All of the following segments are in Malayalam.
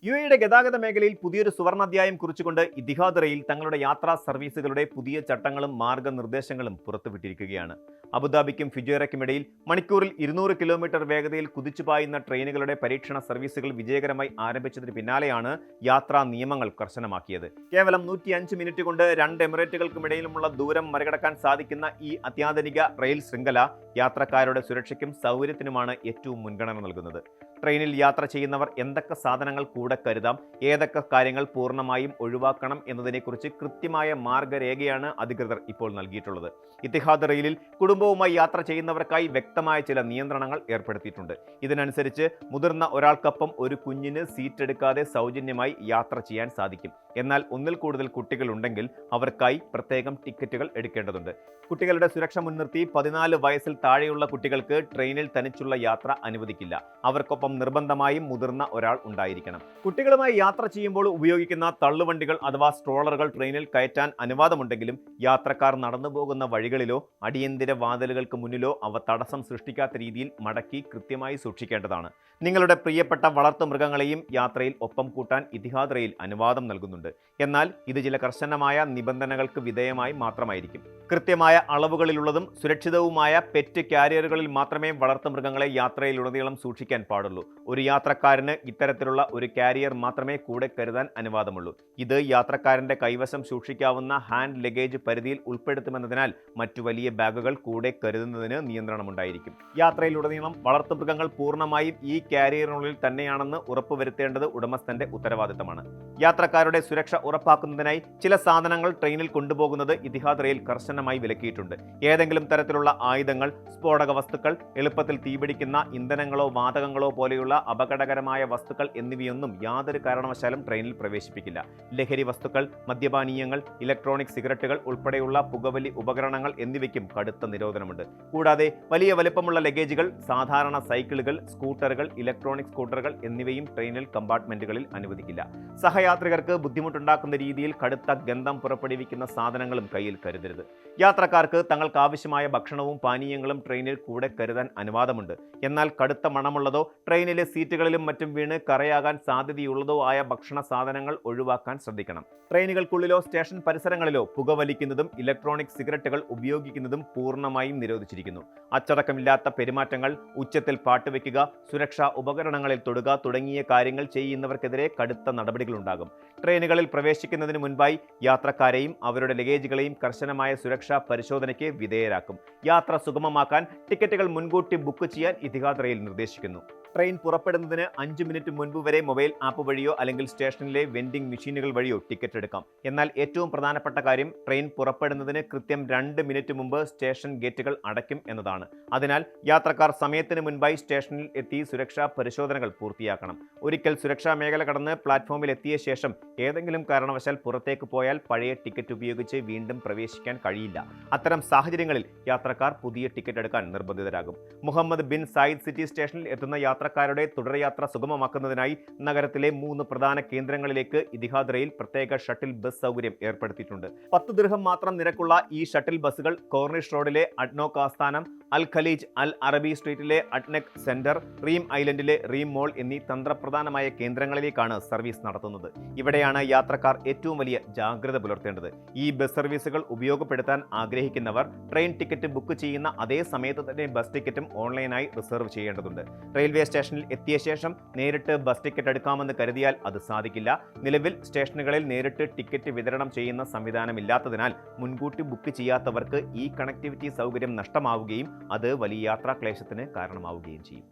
യുഎഇയുടെ ഗതാഗത മേഖലയിൽ പുതിയൊരു സുവർണാധ്യായം കുറിച്ചുകൊണ്ട് ഇത്തിഹാദ് റെയിൽ തങ്ങളുടെ യാത്രാ സർവീസുകളുടെ പുതിയ ചട്ടങ്ങളും മാർഗനിർദ്ദേശങ്ങളും പുറത്തുവിട്ടിരിക്കുകയാണ്. അബുദാബിക്കും ഫിജേറയ്ക്കുമിടയിൽ മണിക്കൂറിൽ 200 കിലോമീറ്റർ വേഗതയിൽ കുതിച്ചുപായുന്ന ട്രെയിനുകളുടെ പരീക്ഷണ സർവീസുകൾ വിജയകരമായി ആരംഭിച്ചതിന് പിന്നാലെയാണ് യാത്രാ നിയമങ്ങൾ കർശനമാക്കിയത്. കേവലം 105 മിനിറ്റ് കൊണ്ട് 2 എമിറേറ്റുകൾക്കുമിടയിലുമുള്ള ദൂരം മറികടക്കാൻ സാധിക്കുന്ന ഈ അത്യാധുനിക റെയിൽ ശൃംഖല യാത്രക്കാരുടെ സുരക്ഷയ്ക്കും സൗകര്യത്തിനുമാണ് ഏറ്റവും മുൻഗണന നൽകുന്നത്. ട്രെയിനിൽ യാത്ര ചെയ്യുന്നവർ എന്തൊക്കെ സാധനങ്ങൾ കൂടെ കരുതാം, ഏതൊക്കെ കാര്യങ്ങൾ പൂർണ്ണമായും ഒഴിവാക്കണം എന്നതിനെക്കുറിച്ച് കൃത്യമായ മാർഗരേഖയാണ് അധികൃതർ ഇപ്പോൾ നൽകിയിട്ടുള്ളത്. ഇത്തിഹാദ് റെയിലിൽ കുടുംബവുമായി യാത്ര ചെയ്യുന്നവർക്കായി വ്യക്തമായ ചില നിയന്ത്രണങ്ങൾ ഏർപ്പെടുത്തിയിട്ടുണ്ട്. ഇതിനനുസരിച്ച് മുതിർന്ന ഒരാൾക്കൊപ്പം ഒരു കുഞ്ഞിന് സീറ്റ് എടുക്കാതെ സൗജന്യമായി യാത്ര ചെയ്യാൻ സാധിക്കും. എന്നാൽ ഒന്നിൽ കൂടുതൽ കുട്ടികൾ ഉണ്ടെങ്കിൽ അവർക്കായി പ്രത്യേകം ടിക്കറ്റുകൾ എടുക്കേണ്ടതുണ്ട്. കുട്ടികളുടെ സുരക്ഷ മുൻനിർത്തി 14 വയസ്സിൽ താഴെയുള്ള കുട്ടികൾക്ക് ട്രെയിനിൽ തനിച്ചുള്ള യാത്ര അനുവദിക്കില്ല. അവർക്കൊപ്പം നിർബന്ധമായും മുതിർന്ന ഒരാൾ ഉണ്ടായിരിക്കണം. കുട്ടികളുമായി യാത്ര ചെയ്യുമ്പോൾ ഉപയോഗിക്കുന്ന തള്ളുവണ്ടികൾ അഥവാ സ്ട്രോളറുകൾ ട്രെയിനിൽ കയറ്റാൻ അനുവാദമുണ്ടെങ്കിലും യാത്രക്കാർ നടന്നു പോകുന്ന വഴികളിലോ അടിയന്തര വാതിലുകൾക്ക് മുന്നിലോ അവ തടസ്സം സൃഷ്ടിക്കാത്ത രീതിയിൽ മടക്കി കൃത്യമായി സൂക്ഷിക്കേണ്ടതാണ്. നിങ്ങളുടെ പ്രിയപ്പെട്ട വളർത്തുമൃഗങ്ങളെയും യാത്രയിൽ ഒപ്പം കൂട്ടാൻ ഇത്തിഹാദ് റെയിൽ അനുവാദം നൽകുന്നുണ്ട്. എന്നാൽ ഇത് ചില കർശനമായ നിബന്ധനകൾക്ക് വിധേയമായി മാത്രമായിരിക്കും. കൃത്യമായ അളവുകളിലുള്ളതും സുരക്ഷിതവുമായ പെറ്റ് കാരിയറുകളിൽ മാത്രമേ വളർത്തുമൃഗങ്ങളെ യാത്രയിലുടനീളം സൂക്ഷിക്കാൻ പാടുള്ളൂ. ഒരു യാത്രക്കാരന് ഇത്തരത്തിലുള്ള ഒരു കാരിയർ മാത്രമേ കൂടെ കരുതാൻ അനുവാദമുള്ളൂ. ഇത് യാത്രക്കാരന്റെ കൈവശം സൂക്ഷിക്കാവുന്ന ഹാൻഡ് ലഗേജ് പരിധിയിൽ ഉൾപ്പെടുത്തുമെന്നതിനാൽ മറ്റു വലിയ ബാഗുകൾ കൂടെ കരുതുന്നതിന് നിയന്ത്രണമുണ്ടായിരിക്കും. യാത്രയിലുടനീളം വളർത്തുമൃഗങ്ങൾ പൂർണ്ണമായും ഈ കാരിയറിനുള്ളിൽ തന്നെയാണെന്ന് ഉറപ്പുവരുത്തേണ്ടത് ഉടമസ്ഥന്റെ ഉത്തരവാദിത്തമാണ്. യാത്രക്കാരുടെ സുരക്ഷ ഉറപ്പാക്കുന്നതിനായി ചില സാധനങ്ങൾ ട്രെയിനിൽ കൊണ്ടുപോകുന്നത് ഇത്തിഹാദ് റെയിൽ കർശനമായി വിലക്കിയിട്ടുണ്ട്. ഏതെങ്കിലും തരത്തിലുള്ള ആയുധങ്ങൾ, സ്ഫോടക വസ്തുക്കൾ, എളുപ്പത്തിൽ തീപിടിക്കുന്ന ഇന്ധനങ്ങളോ വാതകങ്ങളോ പോലെയുള്ള അപകടകരമായ വസ്തുക്കൾ എന്നിവയൊന്നും യാതൊരു കാരണവശാലും ട്രെയിനിൽ പ്രവേശിപ്പിക്കില്ല. ലഹരി വസ്തുക്കൾ, മദ്യപാനീയങ്ങൾ, ഇലക്ട്രോണിക് സിഗരറ്റുകൾ ഉൾപ്പെടെയുള്ള പുകവലി ഉപകരണങ്ങൾ എന്നിവയ്ക്കും കടുത്ത നിരോധനമുണ്ട്. കൂടാതെ വലിയ വലുപ്പമുള്ള ലഗേജുകൾ, സാധാരണ സൈക്കിളുകൾ, സ്കൂട്ടറുകൾ, ഇലക്ട്രോണിക് സ്കൂട്ടറുകൾ എന്നിവയും ട്രെയിനിൽ കമ്പാർട്ട്മെന്റുകളിൽ അനുവദിക്കില്ല. സഹയാത്രികർക്ക് ബുദ്ധിമുട്ടുണ്ടാക്കുന്ന രീതിയിൽ കടുത്ത ഗന്ധം പുറപ്പെടുവിക്കുന്ന സാധനങ്ങളും കയ്യിൽ കരുതരുത്. യാത്രക്കാർക്ക് തങ്ങൾക്ക് ആവശ്യമായ ഭക്ഷണവും പാനീയങ്ങളും ട്രെയിനിൽ കൂടെ കരുതാൻ അനുവാദമുണ്ട്. എന്നാൽ കടുത്ത മണമുള്ളതോ ട്രെയിനിലെ സീറ്റുകളിലും മറ്റും വീണ് കറയാകാൻ സാധ്യതയുള്ളതോ ആയ ഭക്ഷണ സാധനങ്ങൾ ഒഴിവാക്കാൻ ശ്രദ്ധിക്കണം. ട്രെയിനുകൾക്കുള്ളിലോ സ്റ്റേഷൻ പരിസരങ്ങളിലോ പുകവലിക്കുന്നതും ഇലക്ട്രോണിക് സിഗരറ്റുകൾ ഉപയോഗിക്കുന്നതും പൂർണ്ണമായും നിരോധിച്ചിരിക്കുന്നു. അച്ചടക്കമില്ലാത്ത പെരുമാറ്റങ്ങൾ, ഉച്ചത്തിൽ പാട്ടുവെക്കുക, സുരക്ഷാ ഉപകരണങ്ങളിൽ തൊടുക തുടങ്ങിയ കാര്യങ്ങൾ ചെയ്യുന്നവർക്കെതിരെ കടുത്ത നടപടികളുണ്ടാകും. ട്രെയിനുകളിൽ പ്രവേശിക്കുന്നതിന് മുൻപായി യാത്രക്കാരെയും അവരുടെ ലഗേജുകളെയും കർശനമായ സുരക്ഷാ പരിശോധനയ്ക്ക് വിധേയരാക്കും. യാത്ര സുഗമമാക്കാൻ ടിക്കറ്റുകൾ മുൻകൂട്ടി ബുക്ക് ചെയ്യാൻ ഇത്തിഹാദ് റെയിൽ നിർദ്ദേശിക്കുന്നു. ട്രെയിൻ പുറപ്പെടുന്നതിന് 5 മിനിറ്റ് മുൻപ് വരെ മൊബൈൽ ആപ്പ് വഴിയോ അല്ലെങ്കിൽ സ്റ്റേഷനിലെ വെൻഡിംഗ് മെഷീനുകൾ വഴിയോ ടിക്കറ്റ് എടുക്കാം. എന്നാൽ ഏറ്റവും പ്രധാനപ്പെട്ട കാര്യം ട്രെയിൻ പുറപ്പെടുന്നതിന് കൃത്യം 2 മിനിറ്റ് മുമ്പ് സ്റ്റേഷൻ ഗേറ്റുകൾ അടയ്ക്കും എന്നതാണ്. അതിനാൽ യാത്രക്കാർ സമയത്തിന് മുൻപായി സ്റ്റേഷനിൽ എത്തി സുരക്ഷാ പരിശോധനകൾ പൂർത്തിയാക്കണം. ഒരിക്കൽ സുരക്ഷാ മേഖല കടന്ന് പ്ലാറ്റ്ഫോമിൽ എത്തിയ ശേഷം ഏതെങ്കിലും കാരണവശാൽ പുറത്തേക്ക് പോയാൽ പഴയ ടിക്കറ്റ് ഉപയോഗിച്ച് വീണ്ടും പ്രവേശിക്കാൻ കഴിയില്ല. അത്തരം സാഹചര്യങ്ങളിൽ യാത്രക്കാർ പുതിയ ടിക്കറ്റ് എടുക്കാൻ നിർബന്ധിതരാകും. മുഹമ്മദ് ബിൻ സായിദ് സിറ്റി സ്റ്റേഷനിൽ എത്തുന്ന യാത്രക്കാരുടെ തുടർയാത്ര സുഗമമാക്കുന്നതിനായി നഗരത്തിലെ 3 പ്രധാന കേന്ദ്രങ്ങളിലേക്ക് ഇത്തിഹാദ് റെയിൽ പ്രത്യേക ഷട്ടിൽ ബസ് സൗകര്യം ഏർപ്പെടുത്തിയിട്ടുണ്ട്. 10 ദിർഹം മാത്രം നിരക്കുള്ള ഈ ഷട്ടിൽ ബസ്സുകൾ കോർണിഷ് റോഡിലെ അഡ്നോക്ക് ആസ്ഥാനം, അൽ ഖലീജ് അൽ അറബി സ്ട്രീറ്റിലെ അഡ്നക് സെന്റർ, റീം ഐലൻഡിലെ റീം മോൾ എന്നീ തന്ത്രപ്രധാനമായ കേന്ദ്രങ്ങളിലേക്കാണ് സർവീസ് നടത്തുന്നത്. ഇവിടെയാണ് യാത്രക്കാർ ഏറ്റവും വലിയ ജാഗ്രത പുലർത്തേണ്ടത്. ഈ ബസ് സർവീസുകൾ ഉപയോഗപ്പെടുത്താൻ ആഗ്രഹിക്കുന്നവർ ട്രെയിൻ ടിക്കറ്റ് ബുക്ക് ചെയ്യുന്ന അതേ സമയത്ത് തന്നെ ബസ് ടിക്കറ്റും ഓൺലൈനായി റിസർവ് ചെയ്യേണ്ടതുണ്ട്. റെയിൽവേ സ്റ്റേഷനിൽ എത്തിയ ശേഷം നേരിട്ട് ബസ് ടിക്കറ്റ് എടുക്കാമെന്ന് കരുതിയാൽ അത് സാധിക്കില്ല. നിലവിൽ സ്റ്റേഷനുകളിൽ നേരിട്ട് ടിക്കറ്റ് വിതരണം ചെയ്യുന്ന സംവിധാനമില്ലാത്തതിനാൽ മുൻകൂട്ടി ബുക്ക് ചെയ്യാത്തവർക്ക് ഈ കണക്ടിവിറ്റി സൗകര്യം നഷ്ടമാവുകയും അത് വലിയ യാത്രാക്ലേശത്തിന് കാരണമാവുകയും ചെയ്യും.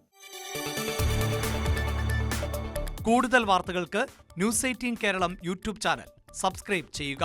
കൂടുതൽ വാർത്തകൾക്ക് news 18 Keralam YouTube channel subscribe ചെയ്യുക.